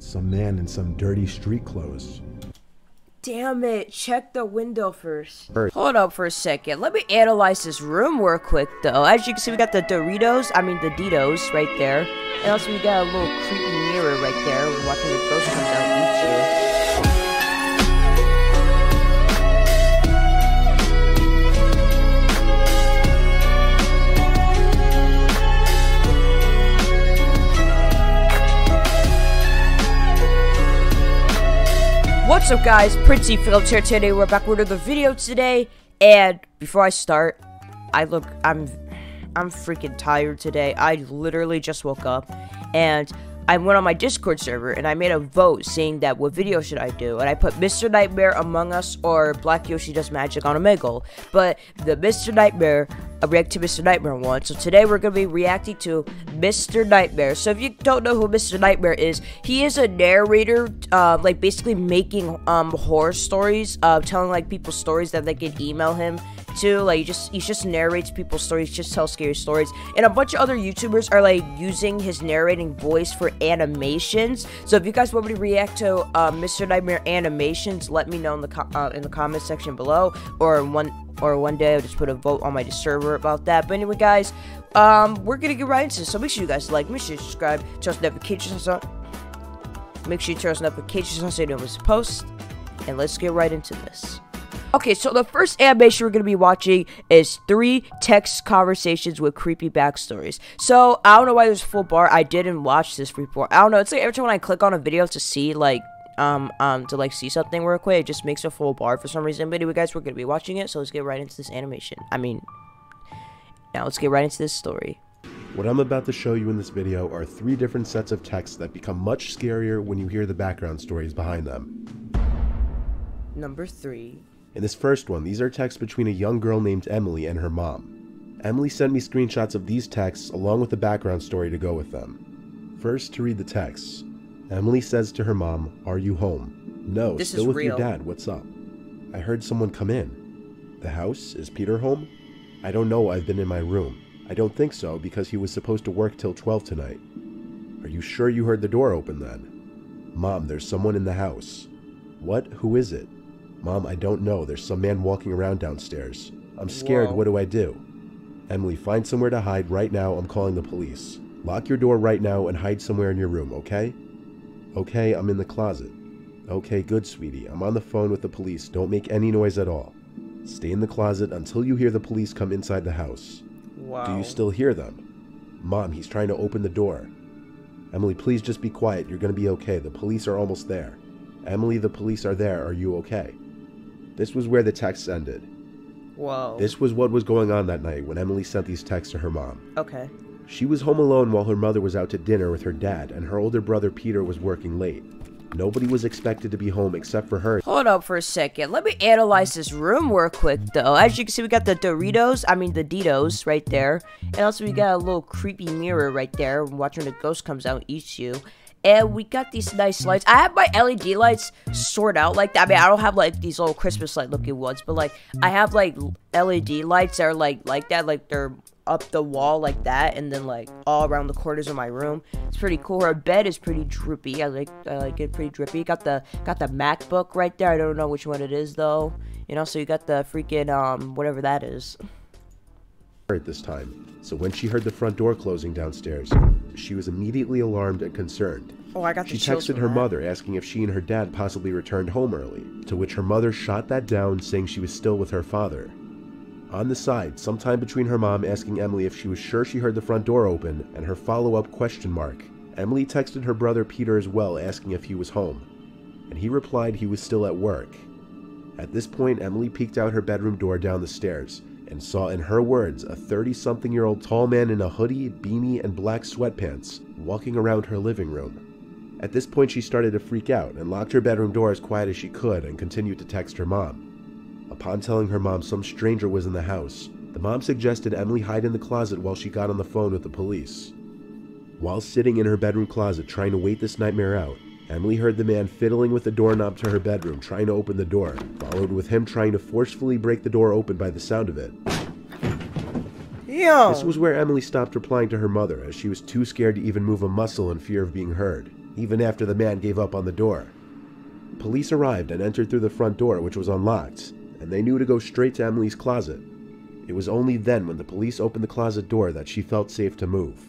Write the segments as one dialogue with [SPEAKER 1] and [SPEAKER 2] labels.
[SPEAKER 1] Some man in some dirty street clothes.
[SPEAKER 2] Damn it, check the window first. Hold up for a second. Let me analyze this room real quick, though. As you can see, we got the Doritos right there. And also, we got a little creepy mirror right there. We're watching the ghost comes out and eats you. What's up, guys? Princey Phillips here. Today we're back with another video today, and before I start, I'm freaking tired today. I literally just woke up, and I went on my Discord server, and I made a vote saying that what video should I do, and I put Mr. Nightmare, Among Us, or Black Yoshi Does Magic on Omegle, but the Mr. Nightmare, I react to Mr. Nightmare one, so today we're going to be reacting to Mr. Nightmare. So if you don't know who Mr. Nightmare is, he is a narrator, like basically making horror stories, telling like people's stories that they can email him to. Like he just narrates people's stories, just tells scary stories, and a bunch of other YouTubers are like using his narrating voice for animations. So if you guys want me to react to Mr. Nightmare animations, let me know in the comment section below, or one day I'll just put a vote on my server about that. But anyway, guys, we're gonna get right into this. So make sure you guys like, make sure you subscribe, turn on notifications on. Make sure you turn on notifications on so you know when we post. And let's get right into this. Okay, so the first animation we're going to be watching is 3 text conversations with creepy backstories. So, I don't know why there's full bar. I didn't watch this before. I don't know. It's like every time when I click on a video to see, like, see something real quick, it just makes a full bar for some reason. But anyway, guys, we're going to be watching it, so let's get right into this animation. Now let's get right into this story.
[SPEAKER 1] What I'm about to show you in this video are 3 different sets of texts that become much scarier when you hear the background stories behind them.
[SPEAKER 2] Number 3.
[SPEAKER 1] In this first one, these are texts between a young girl named Emily and her mom. Emily sent me screenshots of these texts along with the background story to go with them. First, to read the texts. Emily says to her mom, "Are you home?" "No,
[SPEAKER 2] this
[SPEAKER 1] still
[SPEAKER 2] is
[SPEAKER 1] with
[SPEAKER 2] real.
[SPEAKER 1] Your dad, what's up?" "I heard someone come in." "The house? Is Peter home?" "I don't know, I've been in my room." "I don't think so, because he was supposed to work till 12 tonight." "Are you sure you heard the door open then?" "Mom, there's someone in the house." "What? Who is it?" "Mom, I don't know. There's some man walking around downstairs. I'm scared.
[SPEAKER 2] Whoa.
[SPEAKER 1] What do I do?" "Emily, find somewhere to hide right now. I'm calling the police. Lock your door right now and hide somewhere in your room, okay?" "Okay, I'm in the closet." "Okay, good, sweetie. I'm on the phone with the police. Don't make any noise at all. Stay in the closet until you hear the police come inside the house."
[SPEAKER 2] Wow.
[SPEAKER 1] "Do you still hear them?" "Mom, he's trying to open the door." "Emily, please just be quiet. You're going to be okay. The police are almost there." "Emily, the police are there. Are you okay?" This was where the texts ended.
[SPEAKER 2] Whoa.
[SPEAKER 1] This was what was going on that night when Emily sent these texts to her mom.
[SPEAKER 2] Okay.
[SPEAKER 1] She was home alone while her mother was out to dinner with her dad, and her older brother Peter was working late. Nobody was expected to be home except for her.
[SPEAKER 2] Hold up for a second. Let me analyze this room real quick, though. As you can see, we got the Doritos right there. And also, we got a little creepy mirror right there. Watching the ghost comes out and eats you. And we got these nice lights. I have my LED lights sorted out like that. I mean, I don't have like these little Christmas light looking ones, but like I have like LED lights that are like that, like they're up the wall like that, and then like all around the corners of my room. It's pretty cool. Her bed is pretty drippy. I like it pretty drippy. Got the MacBook right there. I don't know which one it is though. And also you got the freaking whatever that is.
[SPEAKER 1] At this time, so when she heard the front door closing downstairs, she was immediately alarmed and concerned.
[SPEAKER 2] Oh, I got the
[SPEAKER 1] She
[SPEAKER 2] chills
[SPEAKER 1] texted
[SPEAKER 2] from
[SPEAKER 1] her
[SPEAKER 2] that.
[SPEAKER 1] mother asking if she and her dad possibly returned home early, to which her mother shot that down, saying she was still with her father. On the side, sometime between her mom asking Emily if she was sure she heard the front door open and her follow-up question mark, Emily texted her brother Peter as well asking if he was home, and he replied he was still at work. At this point, Emily peeked out her bedroom door down the stairs and saw, in her words, a 30-something-year-old tall man in a hoodie, beanie, and black sweatpants walking around her living room. At this point, she started to freak out and locked her bedroom door as quiet as she could and continued to text her mom. Upon telling her mom some stranger was in the house, the mom suggested Emily hide in the closet while she got on the phone with the police. While sitting in her bedroom closet trying to wait this nightmare out, Emily heard the man fiddling with the doorknob to her bedroom, trying to open the door, followed with him trying to forcefully break the door open by the sound of it.
[SPEAKER 2] Yo.
[SPEAKER 1] This was where Emily stopped replying to her mother, as she was too scared to even move a muscle in fear of being heard. even after the man gave up on the door. Police arrived and entered through the front door, which was unlocked, and they knew to go straight to Emily's closet. It was only then, when the police opened the closet door, that she felt safe to move.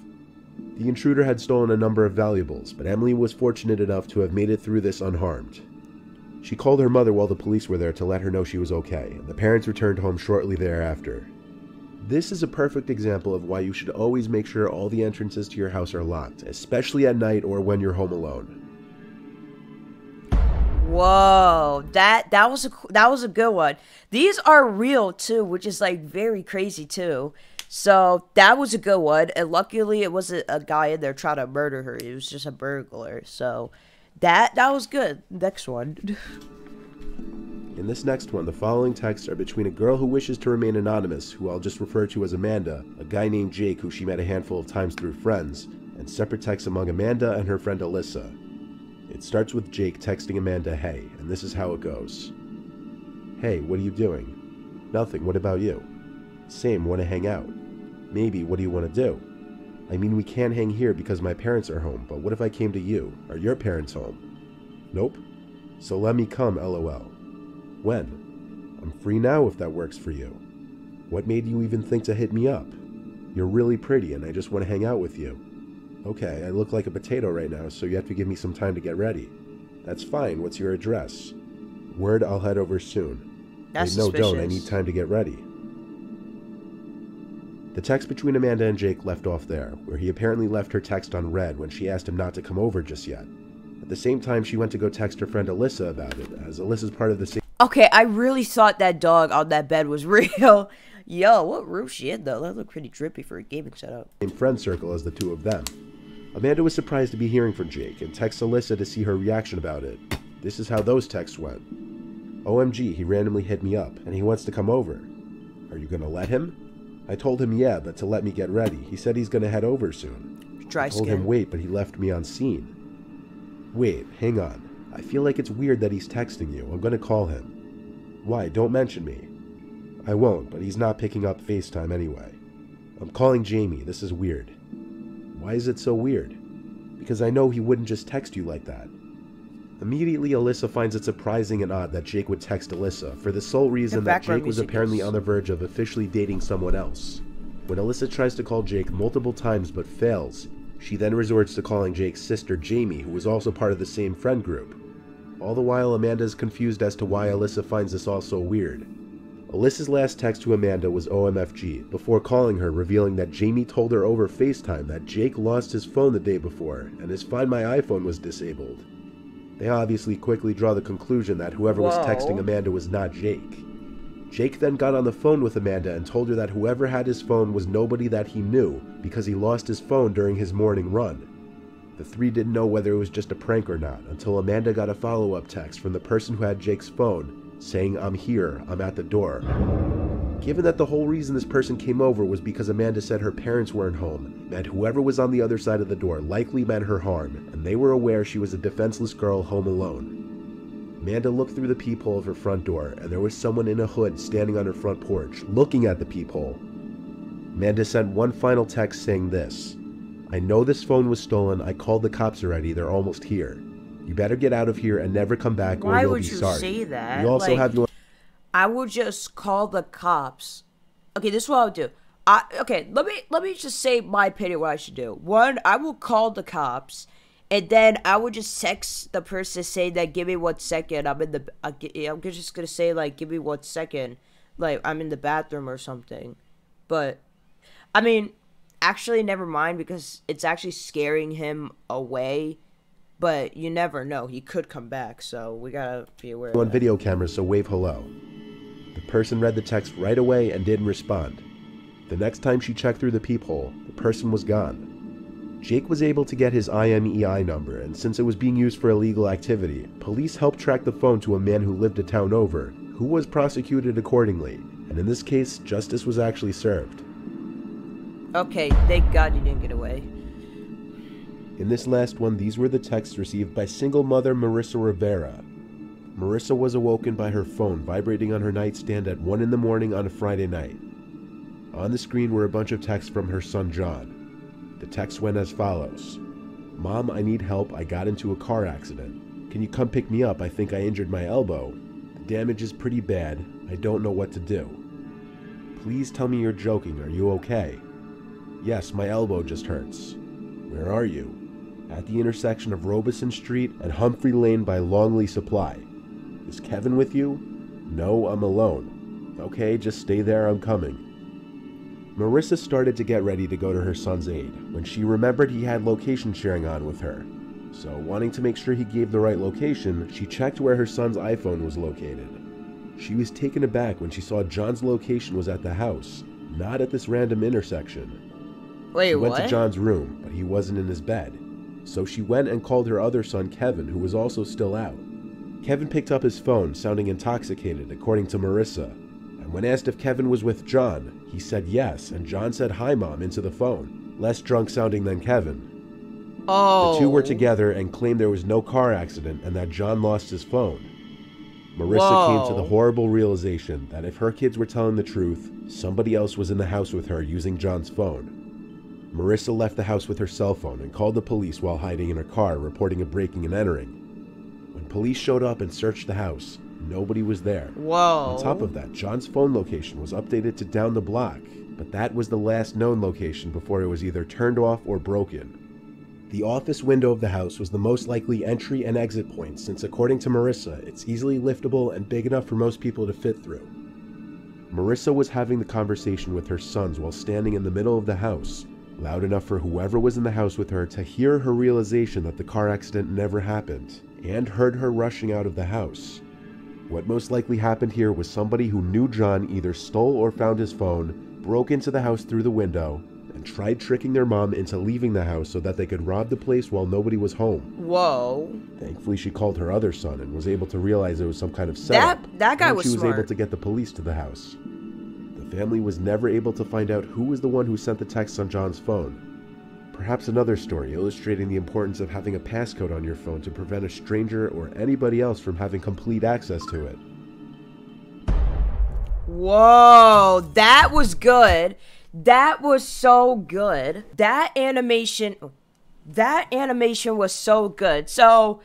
[SPEAKER 1] The intruder had stolen a number of valuables, but Emily was fortunate enough to have made it through this unharmed. She called her mother while the police were there to let her know she was okay, and the parents returned home shortly thereafter. This is a perfect example of why you should always make sure all the entrances to your house are locked, especially at night or when you're home alone.
[SPEAKER 2] Whoa, that was a good one. These are real too, which is like very crazy too. So that was a good one, and luckily it wasn't a guy in there trying to murder her. It was just a burglar. So that was good. Next one.
[SPEAKER 1] In this next one, the following texts are between a girl who wishes to remain anonymous, who I'll just refer to as Amanda, a guy named Jake who she met a handful of times through friends, and separate texts among Amanda and her friend Alyssa. It starts with Jake texting Amanda, "Hey," and this is how it goes. "Hey, what are you doing?" "Nothing, what about you?" "Same, want to hang out." "Maybe, what do you want to do?" "I mean, we can't hang here because my parents are home, but what if I came to you? Are your parents home?" "Nope." "So let me come, lol." "When?" "I'm free now if that works for you." "What made you even think to hit me up?" "You're really pretty and I just want to hang out with you." "Okay, I look like a potato right now, so you have to give me some time to get ready." "That's fine, what's your address?" "Word, I'll head over soon."
[SPEAKER 2] That's
[SPEAKER 1] "Wait, no,
[SPEAKER 2] suspicious.
[SPEAKER 1] don't, I need time to get ready." The text between Amanda and Jake left off there, where he apparently left her text on read when she asked him not to come over just yet. At the same time, she went to go text her friend Alyssa about it, as Alyssa's part of the same...
[SPEAKER 2] Okay, I really thought that dog on that bed was real. Yo, what room she in though? That looked pretty drippy for a gaming setup.
[SPEAKER 1] Same friend circle as the two of them. Amanda was surprised to be hearing from Jake and texts Alyssa to see her reaction about it. This is how those texts went. "OMG, he randomly hit me up, and he wants to come over. Are you gonna let him?" "I told him yeah, but to let me get ready. He said he's gonna head over soon."
[SPEAKER 2] Dry
[SPEAKER 1] "I told
[SPEAKER 2] skin.
[SPEAKER 1] him wait, but he left me on scene." "Wait, hang on. I feel like it's weird that he's texting you. I'm gonna call him." "Why? Don't mention me." "I won't, but he's not picking up FaceTime anyway." "I'm calling Jamie. This is weird." "Why is it so weird?" "Because I know he wouldn't just text you like that." Immediately, Alyssa finds it surprising and odd that Jake would text Alyssa, for the sole reason that Jake was apparently on the verge of officially dating someone else. When Alyssa tries to call Jake multiple times but fails, she then resorts to calling Jake's sister Jamie, who was also part of the same friend group. All the while, Amanda is confused as to why Alyssa finds this all so weird. Alyssa's last text to Amanda was OMFG, before calling her, revealing that Jamie told her over FaceTime that Jake lost his phone the day before, and his Find My iPhone was disabled. They obviously quickly draw the conclusion that whoever was texting Amanda was not Jake. Jake then got on the phone with Amanda and told her that whoever had his phone was nobody that he knew, because he lost his phone during his morning run. The three didn't know whether it was just a prank or not, until Amanda got a follow-up text from the person who had Jake's phone, saying, "I'm here, I'm at the door." Given that the whole reason this person came over was because Amanda said her parents weren't home, and whoever was on the other side of the door likely meant her harm, and they were aware she was a defenseless girl home alone. Amanda looked through the peephole of her front door, and there was someone in a hood standing on her front porch, looking at the peephole. Amanda sent one final text saying this: "I know this phone was stolen, I called the cops already, they're almost here. You better get out of here and never come back or you'll be sorry.
[SPEAKER 2] Why would you say that?
[SPEAKER 1] We also have you..."
[SPEAKER 2] I would just call the cops. Okay, this is what I would do. Let me just say my opinion what I should do. One, I will call the cops, and then I would just text the person saying that, "Give me 1 second. I'm just gonna say like, give me 1 second, like I'm in the bathroom or something." But I mean, actually, never mind, because it's actually scaring him away. But you never know; he could come back, so we gotta be aware.
[SPEAKER 1] On video camera, so wave hello. The person read the text right away and didn't respond. The next time she checked through the peephole, the person was gone. Jake was able to get his IMEI number, and since it was being used for illegal activity, police helped track the phone to a man who lived a town over, who was prosecuted accordingly, and in this case, justice was actually served.
[SPEAKER 2] Okay, thank God you didn't get away.
[SPEAKER 1] In this last one, these were the texts received by single mother Marissa Rivera. Marissa was awoken by her phone vibrating on her nightstand at 1 in the morning on a Friday night. On the screen were a bunch of texts from her son John. The text went as follows: "Mom, I need help. I got into a car accident. Can you come pick me up? I think I injured my elbow. The damage is pretty bad. I don't know what to do." "Please tell me you're joking. Are you okay?" "Yes, my elbow just hurts." "Where are you?" "At the intersection of Robeson Street and Humphrey Lane by Longley Supply." "Is Kevin with you?" "No, I'm alone." "Okay, just stay there. I'm coming." Marissa started to get ready to go to her son's aid when she remembered he had location sharing on with her. So, wanting to make sure he gave the right location, she checked where her son's iPhone was located. She was taken aback when she saw John's location was at the house, not at this random intersection.
[SPEAKER 2] Wait,
[SPEAKER 1] she went
[SPEAKER 2] what?
[SPEAKER 1] to John's room, but he wasn't in his bed. So she went and called her other son, Kevin, who was also still out. Kevin picked up his phone, sounding intoxicated, according to Marissa. And when asked if Kevin was with John, he said yes, and John said "Hi, Mom" into the phone, less drunk sounding than Kevin.
[SPEAKER 2] Oh.
[SPEAKER 1] The two were together and claimed there was no car accident and that John lost his phone. Marissa came to the horrible realization that if her kids were telling the truth, somebody else was in the house with her using John's phone. Marissa left the house with her cell phone and called the police while hiding in her car, reporting a breaking and entering. When police showed up and searched the house, nobody was there.
[SPEAKER 2] Whoa.
[SPEAKER 1] On top of that, John's phone location was updated to down the block, but that was the last known location before it was either turned off or broken. The office window of the house was the most likely entry and exit point since, according to Marissa, it's easily liftable and big enough for most people to fit through. Marissa was having the conversation with her sons while standing in the middle of the house, loud enough for whoever was in the house with her to hear her realization that the car accident never happened, and heard her rushing out of the house. What most likely happened here was somebody who knew John either stole or found his phone, broke into the house through the window, and tried tricking their mom into leaving the house so that they could rob the place while nobody was home.
[SPEAKER 2] Whoa.
[SPEAKER 1] Thankfully, she called her other son and was able to realize it was some kind of setup.
[SPEAKER 2] That guy was
[SPEAKER 1] smart. She was able
[SPEAKER 2] smart.
[SPEAKER 1] to get the police to the house. The family was never able to find out who was the one who sent the text on John's phone. Perhaps another story illustrating the importance of having a passcode on your phone to prevent a stranger or anybody else from having complete access to it.
[SPEAKER 2] Whoa, that was good. That was so good. That animation was so good. So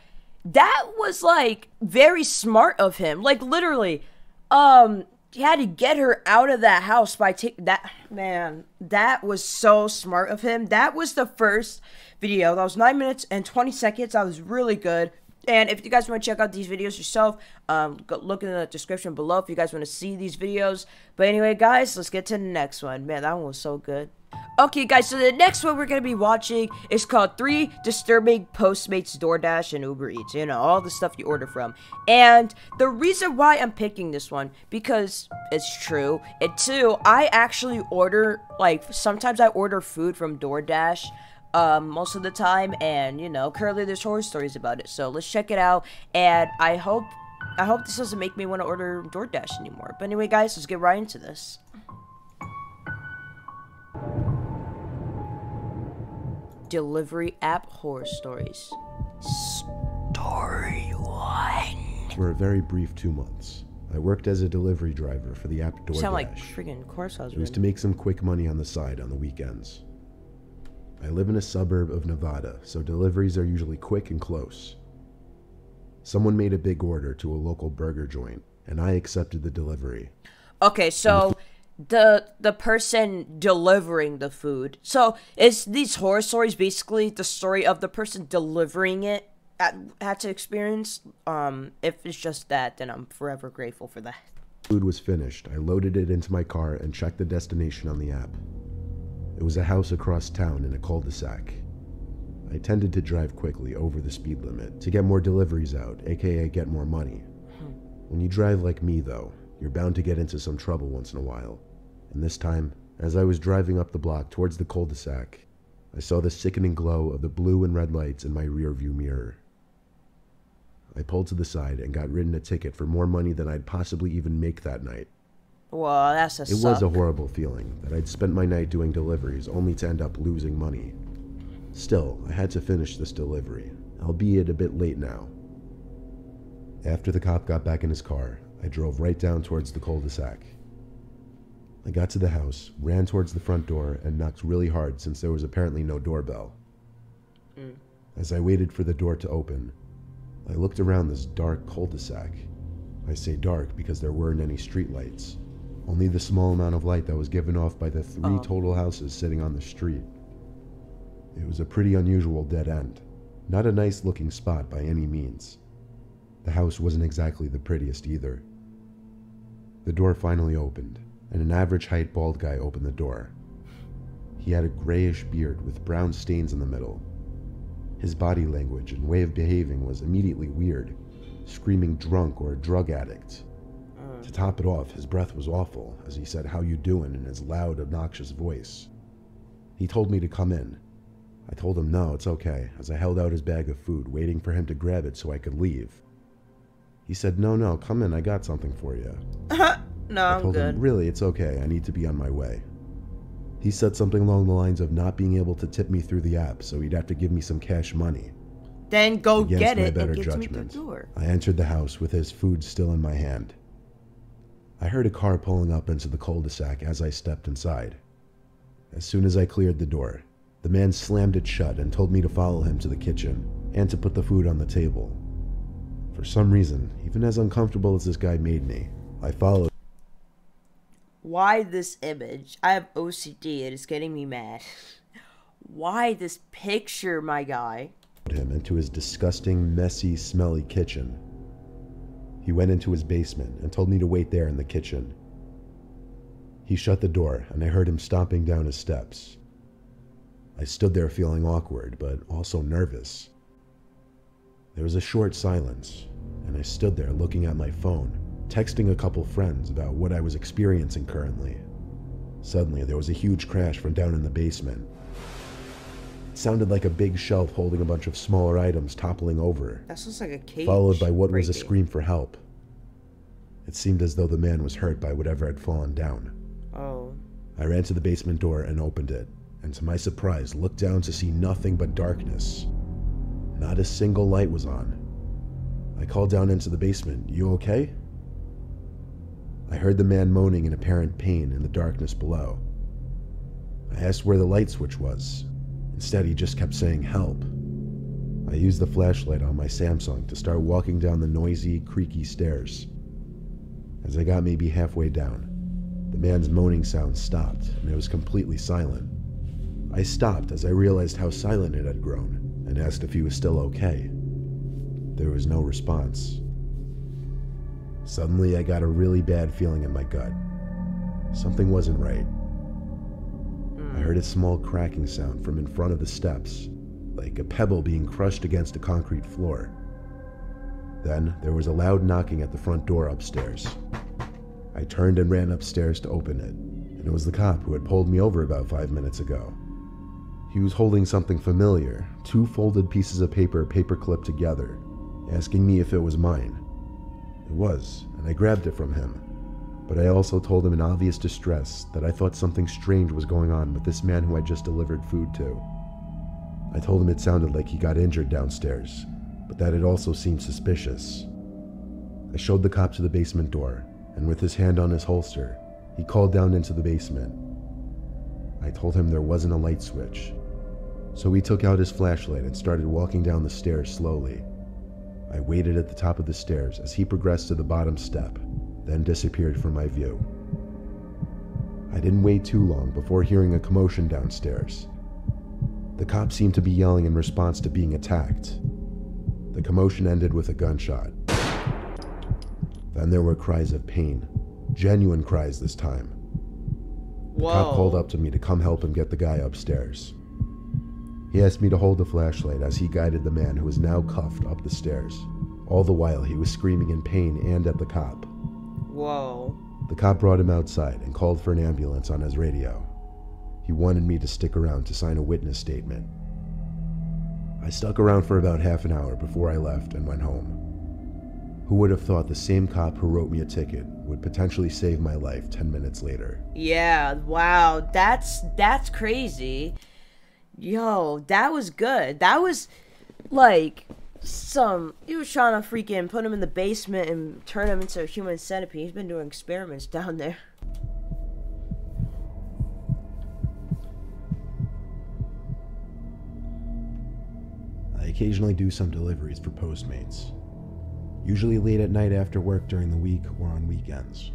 [SPEAKER 2] that was like very smart of him. Like literally, he had to get her out of that house by taking that. Man, that was so smart of him. That was the first video. That was 9 minutes and 20 seconds. That was really good. And if you guys want to check out these videos yourself, look in the description below if you guys want to see these videos. But anyway, guys, let's get to the next one. Man, that one was so good. Okay, guys, so the next one we're going to be watching is called 3 Disturbing Postmates, DoorDash, and Uber Eats. You know, all the stuff you order from. And the reason why I'm picking this one, because it's true. And 2, I actually order, like, sometimes I order food from DoorDash. Most of the time, and you know, currently there's horror stories about it, so let's check it out. And I hope this doesn't make me want to order DoorDash anymore. But anyway, guys, let's get right into this. Delivery app horror stories. Story 1.
[SPEAKER 1] For a very brief 2 months, I worked as a delivery driver for the app DoorDash.
[SPEAKER 2] Sound like friggin' course husband.
[SPEAKER 1] It was to make some quick money on the side on the weekends. I live in a suburb of Nevada, so deliveries are usually quick and close. Someone made a big order to a local burger joint, and I accepted the delivery.
[SPEAKER 2] Okay, so the person delivering the food. So is these horror stories basically the story of the person delivering it had to experience? If it's just that, then I'm forever grateful for that.
[SPEAKER 1] Food was finished. I loaded it into my car and checked the destination on the app. It was a house across town in a cul-de-sac. I tended to drive quickly over the speed limit to get more deliveries out, aka get more money. When you drive like me, though, you're bound to get into some trouble once in a while. And this time, as I was driving up the block towards the cul-de-sac, I saw the sickening glow of the blue and red lights in my rearview mirror. I pulled to the side and got written a ticket for more money than I'd possibly even make that night.
[SPEAKER 2] Well, that's a
[SPEAKER 1] It was a horrible feeling that I'd spent my night doing deliveries only to end up losing money. Still, I had to finish this delivery, albeit a bit late now. After the cop got back in his car, I drove right down towards the cul-de-sac. I got to the house, ran towards the front door, and knocked really hard since there was apparently no doorbell. As I waited for the door to open, I looked around this dark cul-de-sac. I say dark because there weren't any streetlights, only the small amount of light that was given off by the 3 total houses sitting on the street. It was a pretty unusual dead end, not a nice looking spot by any means. The house wasn't exactly the prettiest either. The door finally opened, and an average height bald guy opened the door. He had a grayish beard with brown stains in the middle. His body language and way of behaving was immediately weird, screaming drunk or a drug addict. To top it off, his breath was awful as he said, "How you doing?" in his loud, obnoxious voice. He told me to come in. I told him no, it's okay, as I held out his bag of food, waiting for him to grab it so I could leave. He said, no, come in, I got something for you.
[SPEAKER 2] No,
[SPEAKER 1] I told him, really, it's okay, I need to be on my way. He said something along the lines of not being able to tip me through the app, so he'd have to give me some cash money.
[SPEAKER 2] Then go get it
[SPEAKER 1] better
[SPEAKER 2] and get
[SPEAKER 1] judgment,
[SPEAKER 2] me through the door.
[SPEAKER 1] I entered the house with his food still in my hand. I heard a car pulling up into the cul-de-sac as I stepped inside. As soon as I cleared the door, the man slammed it shut and told me to follow him to the kitchen and to put the food on the table. For some reason, even as uncomfortable as this guy made me, I followed.
[SPEAKER 2] Why this image? I have OCD and it's getting me mad. Why this picture, my guy?
[SPEAKER 1] Him into his disgusting, messy, smelly kitchen. He went into his basement and told me to wait there in the kitchen. He shut the door and I heard him stomping down his steps. I stood there feeling awkward, but also nervous. There was a short silence, and I stood there looking at my phone, texting a couple friends about what I was experiencing currently. Suddenly, there was a huge crash from down in the basement. It sounded like a big shelf holding a bunch of smaller items toppling over.
[SPEAKER 2] That sounds like a cage.
[SPEAKER 1] Followed by what was a scream for help. It seemed as though the man was hurt by whatever had fallen down.
[SPEAKER 2] Oh.
[SPEAKER 1] I ran to the basement door and opened it, and to my surprise, looked down to see nothing but darkness. Not a single light was on. I called down into the basement, "You okay?" I heard the man moaning in apparent pain in the darkness below. I asked where the light switch was. Instead, he just kept saying, "Help." I used the flashlight on my Samsung to start walking down the noisy, creaky stairs. As I got maybe halfway down, the man's moaning sound stopped, and it was completely silent. I stopped as I realized how silent it had grown, and asked if he was still okay. There was no response. Suddenly, I got a really bad feeling in my gut. Something wasn't right. I heard a small cracking sound from in front of the steps, like a pebble being crushed against a concrete floor. Then, there was a loud knocking at the front door upstairs. I turned and ran upstairs to open it, and it was the cop who had pulled me over about 5 minutes ago. He was holding something familiar, 2 folded pieces of paper clipped together, asking me if it was mine. It was, and I grabbed it from him. But I also told him in obvious distress that I thought something strange was going on with this man who I just delivered food to. I told him it sounded like he got injured downstairs, but that it also seemed suspicious. I showed the cop to the basement door, and with his hand on his holster, he called down into the basement. I told him there wasn't a light switch, so he took out his flashlight and started walking down the stairs slowly. I waited at the top of the stairs as he progressed to the bottom step, then disappeared from my view. I didn't wait too long before hearing a commotion downstairs. The cops seemed to be yelling in response to being attacked. The commotion ended with a gunshot. Then there were cries of pain, genuine cries this time. The cop called up to me to come help him get the guy upstairs. He asked me to hold the flashlight as he guided the man who was now cuffed up the stairs. All the while he was screaming in pain and at the cop.
[SPEAKER 2] Whoa.
[SPEAKER 1] The cop brought him outside and called for an ambulance on his radio. He wanted me to stick around to sign a witness statement. I stuck around for about half an hour before I left and went home. Who would have thought the same cop who wrote me a ticket would potentially save my life 10 minutes later?
[SPEAKER 2] Yeah, wow, that's crazy. Yo, that was good. That was like he was trying to freaking put him in the basement and turn him into a human centipede. He's been doing experiments down there.
[SPEAKER 1] I occasionally do some deliveries for Postmates, usually late at night after work during the week or on weekends.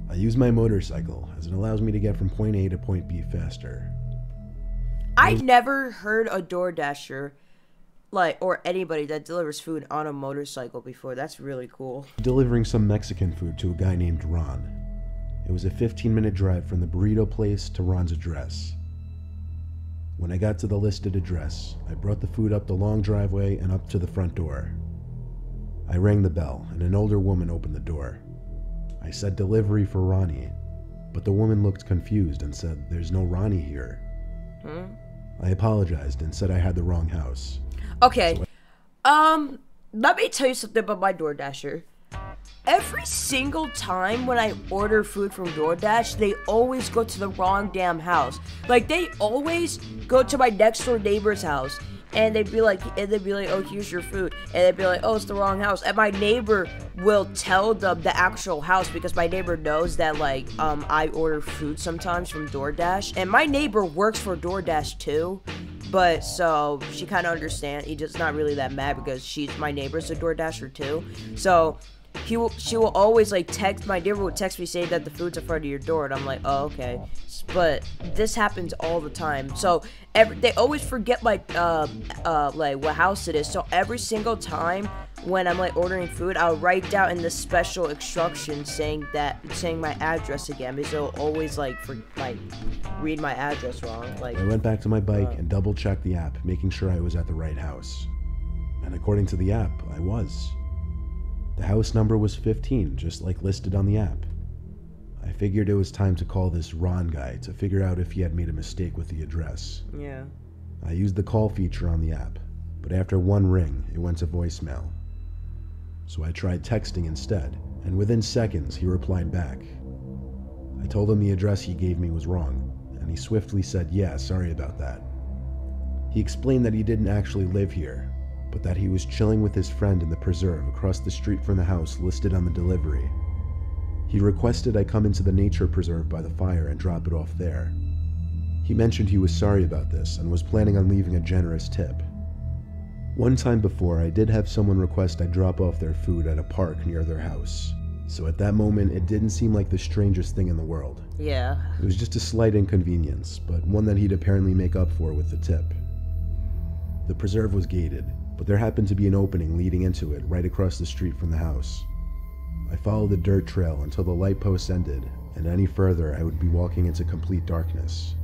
[SPEAKER 1] I use my motorcycle as it allows me to get from point A to point B faster.
[SPEAKER 2] I never heard a DoorDasher, or anybody that delivers food on a motorcycle before. That's really cool.
[SPEAKER 1] Delivering some Mexican food to a guy named Ron. It was a 15-minute drive from the burrito place to Ron's address. When I got to the listed address, I brought the food up the long driveway and up to the front door. I rang the bell, and an older woman opened the door. I said delivery for Ronnie, but the woman looked confused and said, "There's no Ronnie here." I apologized and said I had the wrong house.
[SPEAKER 2] Okay, let me tell you something about my DoorDasher. Every single time when I order food from DoorDash, they always go to the wrong damn house. Like, they always go to my next door neighbor's house, and they'd be like, "Oh, here's your food," and they'd be like, "Oh, it's the wrong house." And my neighbor will tell them the actual house because my neighbor knows that, I order food sometimes from DoorDash, and my neighbor works for DoorDash too. But so she kind of understands. He's just not really that mad because my neighbor's a DoorDasher too. So she will always text, my neighbor will text me saying that the food's in front of your door, and I'm like, "Oh, okay." But this happens all the time. So they always forget what house it is. So every single time when I'm ordering food, I'll write down in the special instructions saying my address again, because they'll always read my address wrong.
[SPEAKER 1] I went back to my bike and double checked the app, making sure I was at the right house. And according to the app, I was. The house number was 15, just like listed on the app. I figured it was time to call this Ron guy to figure out if he had made a mistake with the address.
[SPEAKER 2] Yeah.
[SPEAKER 1] I used the call feature on the app, but after one ring, it went to voicemail. So I tried texting instead, and within seconds, he replied back. I told him the address he gave me was wrong, and he swiftly said, "Yeah, sorry about that." He explained that he didn't actually live here, but that he was chilling with his friend in the preserve across the street from the house listed on the delivery. He requested I come into the nature preserve by the fire and drop it off there. He mentioned he was sorry about this and was planning on leaving a generous tip. One time before, I did have someone request I drop off their food at a park near their house, so at that moment it didn't seem like the strangest thing in the world.
[SPEAKER 2] Yeah.
[SPEAKER 1] It was just a slight inconvenience, but one that he'd apparently make up for with the tip. The preserve was gated, but there happened to be an opening leading into it right across the street from the house. I followed the dirt trail until the light posts ended, and any further I would be walking into complete darkness.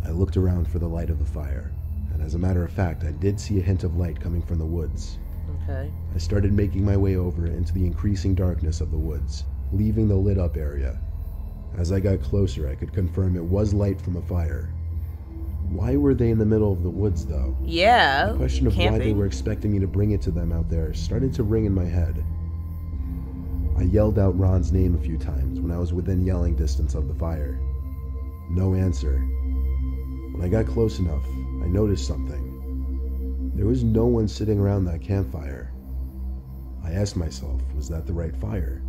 [SPEAKER 1] I looked around for the light of the fire, and as a matter of fact, I did see a hint of light coming from the woods.
[SPEAKER 2] Okay.
[SPEAKER 1] I started making my way over into the increasing darkness of the woods, leaving the lit up area. As I got closer, I could confirm it was light from a fire. Why were they in the middle of the woods, though?
[SPEAKER 2] Yeah.
[SPEAKER 1] The question of
[SPEAKER 2] camping.
[SPEAKER 1] why they were expecting me to bring it to them out there started to ring in my head. I yelled out Ron's name a few times when I was within yelling distance of the fire. No answer. When I got close enough, I noticed something. There was no one sitting around that campfire. I asked myself, was that the right fire?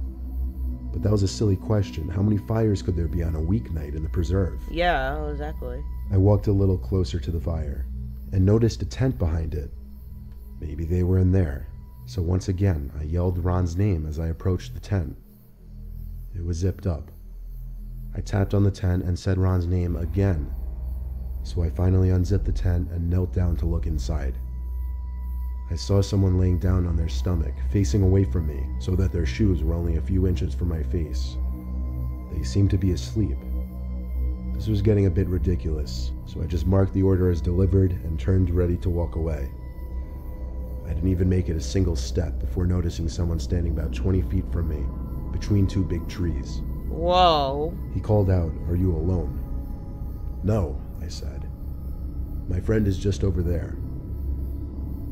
[SPEAKER 1] But that was a silly question. How many fires could there be on a weeknight in the preserve?
[SPEAKER 2] Yeah, exactly.
[SPEAKER 1] I walked a little closer to the fire and noticed a tent behind it. Maybe they were in there. So once again, I yelled Ron's name as I approached the tent. It was zipped up. I tapped on the tent and said Ron's name again. So I finally unzipped the tent and knelt down to look inside. I saw someone laying down on their stomach, facing away from me, so that their shoes were only a few inches from my face. They seemed to be asleep. This was getting a bit ridiculous, so I just marked the order as delivered and turned ready to walk away. I didn't even make it a single step before noticing someone standing about 20 feet from me, between two big trees.
[SPEAKER 2] Whoa.
[SPEAKER 1] He called out, "Are you alone?" "No," I said. "My friend is just over there."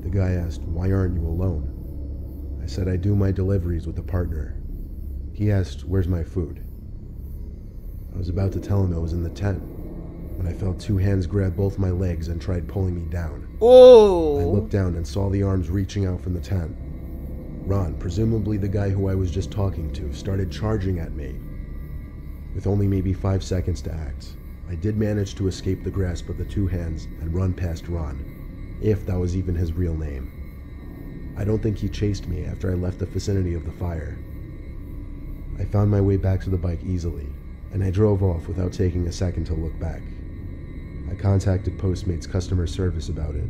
[SPEAKER 1] The guy asked, "Why aren't you alone?" I said I do my deliveries with a partner. He asked, "Where's my food?" I was about to tell him it was in the tent, when I felt two hands grab both my legs and tried pulling me down.
[SPEAKER 2] Oh!
[SPEAKER 1] I looked down and saw the arms reaching out from the tent. Ron, presumably the guy who I was just talking to, started charging at me. With only maybe 5 seconds to act, I did manage to escape the grasp of the two hands and run past Ron. if that was even his real name. I don't think he chased me after I left the vicinity of the fire. I found my way back to the bike easily, and I drove off without taking a second to look back. I contacted Postmates customer service about it.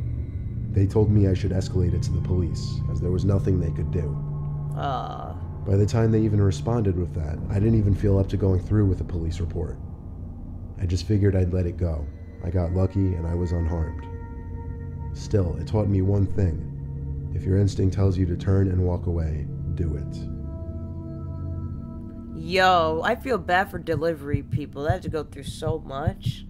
[SPEAKER 1] They told me I should escalate it to the police, as there was nothing they could do. By the time they even responded with that, I didn't even feel up to going through with a police report. I just figured I'd let it go. I got lucky and I was unharmed. Still, it taught me one thing. If your instinct tells you to turn and walk away, do it.
[SPEAKER 2] Yo, I feel bad for delivery people. They have to go through so much.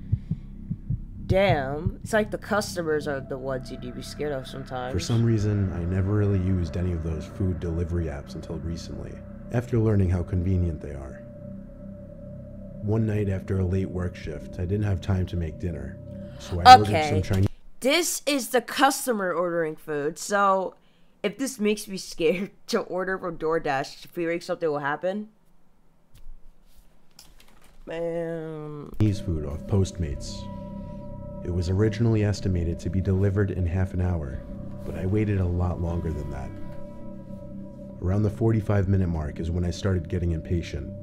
[SPEAKER 2] Damn. It's like the customers are the ones you need to be scared of sometimes.
[SPEAKER 1] For some reason, I never really used any of those food delivery apps until recently, after learning how convenient they are. One night after a late work shift, I didn't have time to make dinner, so I ordered some Chinese.
[SPEAKER 2] This is the customer ordering food, so if this makes me scared to order from DoorDash, fearing something will happen. Man.
[SPEAKER 1] Chinese food off Postmates. It was originally estimated to be delivered in half an hour, but I waited a lot longer than that. Around the 45-minute mark is when I started getting impatient.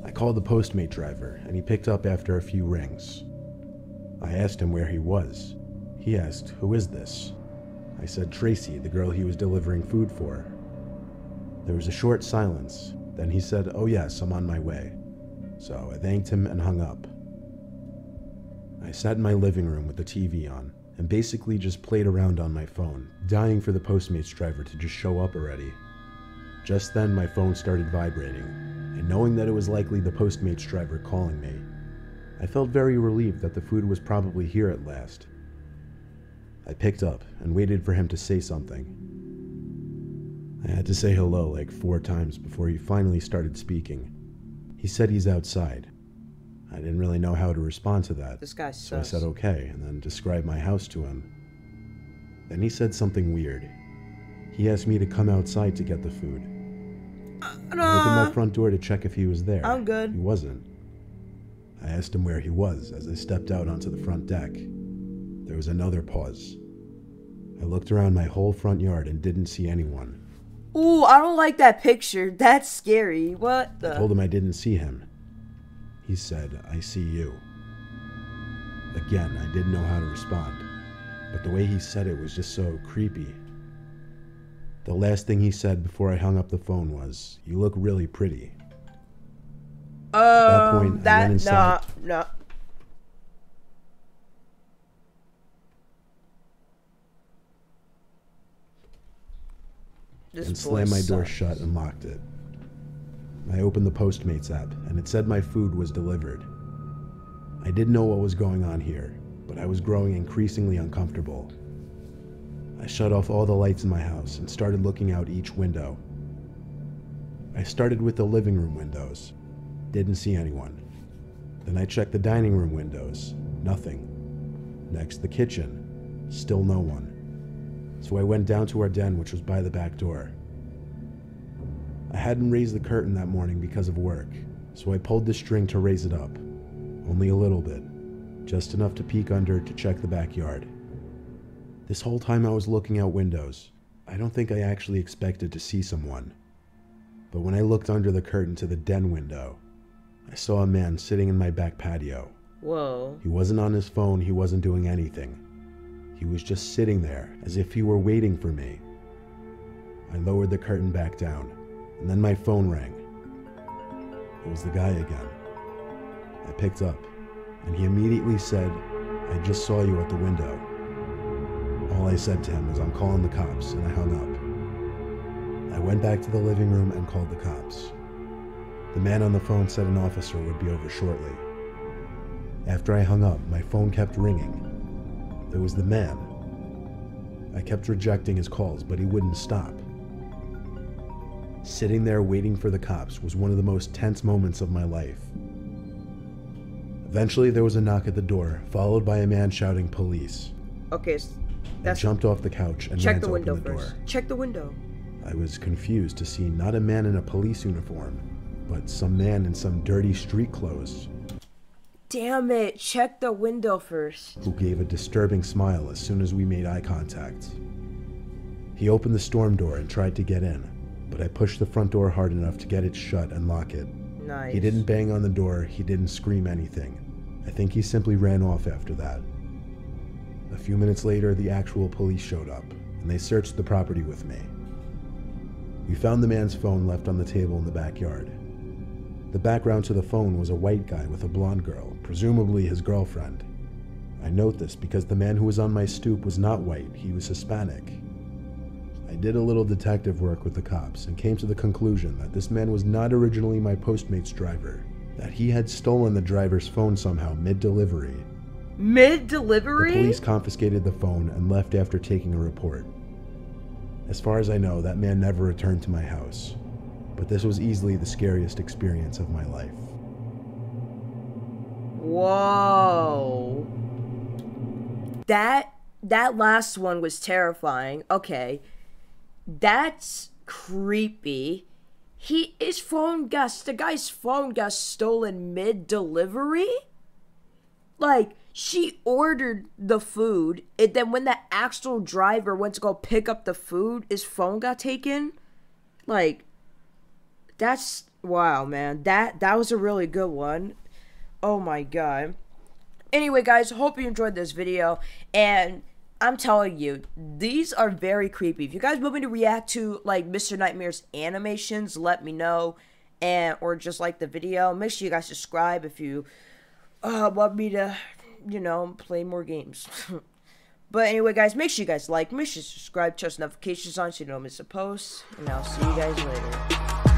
[SPEAKER 1] I called the Postmate driver, and he picked up after a few rings. I asked him where he was. He asked, "Who is this?" I said, "Tracy, the girl he was delivering food for." There was a short silence. Then he said, "Oh yes, I'm on my way." So I thanked him and hung up. I sat in my living room with the TV on, and basically just played around on my phone, dying for the Postmates driver to just show up already. Just then my phone started vibrating, and knowing that it was likely the Postmates driver calling me, I felt very relieved that the food was probably here at last. I picked up and waited for him to say something. I had to say hello like 4 times before he finally started speaking. He said he's outside. I didn't really know how to respond to that,
[SPEAKER 2] This guy
[SPEAKER 1] so I
[SPEAKER 2] sucks.
[SPEAKER 1] said okay and then described my house to him. Then he said something weird. He asked me to come outside to get the food. I opened my front door to check if he was there.
[SPEAKER 2] I'm good.
[SPEAKER 1] He wasn't. I asked him where he was as I stepped out onto the front deck. There was another pause. I looked around my whole front yard and didn't see anyone.
[SPEAKER 2] Ooh, I don't like that picture. That's scary. What the?
[SPEAKER 1] I told him I didn't see him. He said, "I see you." Again, I didn't know how to respond, but the way he said it was just so creepy. The last thing he said before I hung up the phone was, "You look really pretty." At that point, I went inside.
[SPEAKER 2] No.
[SPEAKER 1] And slammed my door shut and locked it. I opened the Postmates app, and it said my food was delivered. I didn't know what was going on here, but I was growing increasingly uncomfortable. I shut off all the lights in my house and started looking out each window. I started with the living room windows. Didn't see anyone. Then I checked the dining room windows. Nothing. Next, the kitchen. Still no one. So I went down to our den, which was by the back door. I hadn't raised the curtain that morning because of work, so I pulled the string to raise it up. Only a little bit. Just enough to peek under to check the backyard. This whole time I was looking out windows. I don't think I actually expected to see someone. But when I looked under the curtain to the den window, I saw a man sitting in my back patio.
[SPEAKER 2] Whoa.
[SPEAKER 1] He wasn't on his phone, he wasn't doing anything. He was just sitting there, as if he were waiting for me. I lowered the curtain back down, and then my phone rang. It was the guy again. I picked up, and he immediately said, "I just saw you at the window." All I said to him was, "I'm calling the cops," and I hung up. I went back to the living room and called the cops. The man on the phone said an officer would be over shortly. After I hung up, my phone kept ringing. It was the man. I kept rejecting his calls, but he wouldn't stop. Sitting there waiting for the cops was one of the most tense moments of my life. Eventually, there was a knock at the door, followed by a man shouting, "Police."
[SPEAKER 2] Okay,
[SPEAKER 1] I jumped off the couch and
[SPEAKER 2] check
[SPEAKER 1] ran
[SPEAKER 2] the
[SPEAKER 1] to
[SPEAKER 2] window
[SPEAKER 1] open the door.
[SPEAKER 2] first. Check the window.
[SPEAKER 1] I was confused to see not a man in a police uniform, but some man in some dirty street clothes.
[SPEAKER 2] damn it. Check the window first.
[SPEAKER 1] Who gave a disturbing smile as soon as we made eye contact. He opened the storm door and tried to get in, but I pushed the front door hard enough to get it shut and lock it.
[SPEAKER 2] Nice.
[SPEAKER 1] He didn't bang on the door, he didn't scream anything. I think he simply ran off after that. A few minutes later, the actual police showed up, and they searched the property with me. We found the man's phone left on the table in the backyard. The background to the phone was a white guy with a blonde girl, presumably his girlfriend. I note this because the man who was on my stoop was not white, he was Hispanic. I did a little detective work with the cops and came to the conclusion that this man was not originally my Postmates driver, that he had stolen the driver's phone somehow mid-delivery.
[SPEAKER 2] Mid-delivery?
[SPEAKER 1] The police confiscated the phone and left after taking a report. As far as I know, that man never returned to my house, but this was easily the scariest experience of my life.
[SPEAKER 2] Whoa. That last one was terrifying. Okay. That's creepy. The guy's phone got stolen mid-delivery? Like, she ordered the food, and then when the actual driver went to go pick up the food, his phone got taken? Like, that's, wow, man. That was a really good one. Oh my god. Anyway, guys, hope you enjoyed this video, and I'm telling you, these are very creepy. If you guys want me to react to, like, Mr. Nightmare's animations, let me know, or just like the video. Make sure you guys subscribe if you want me to, you know, play more games. But anyway, guys, make sure you guys like, make sure you subscribe, turn notifications on so you don't miss a post, and I'll see you guys later.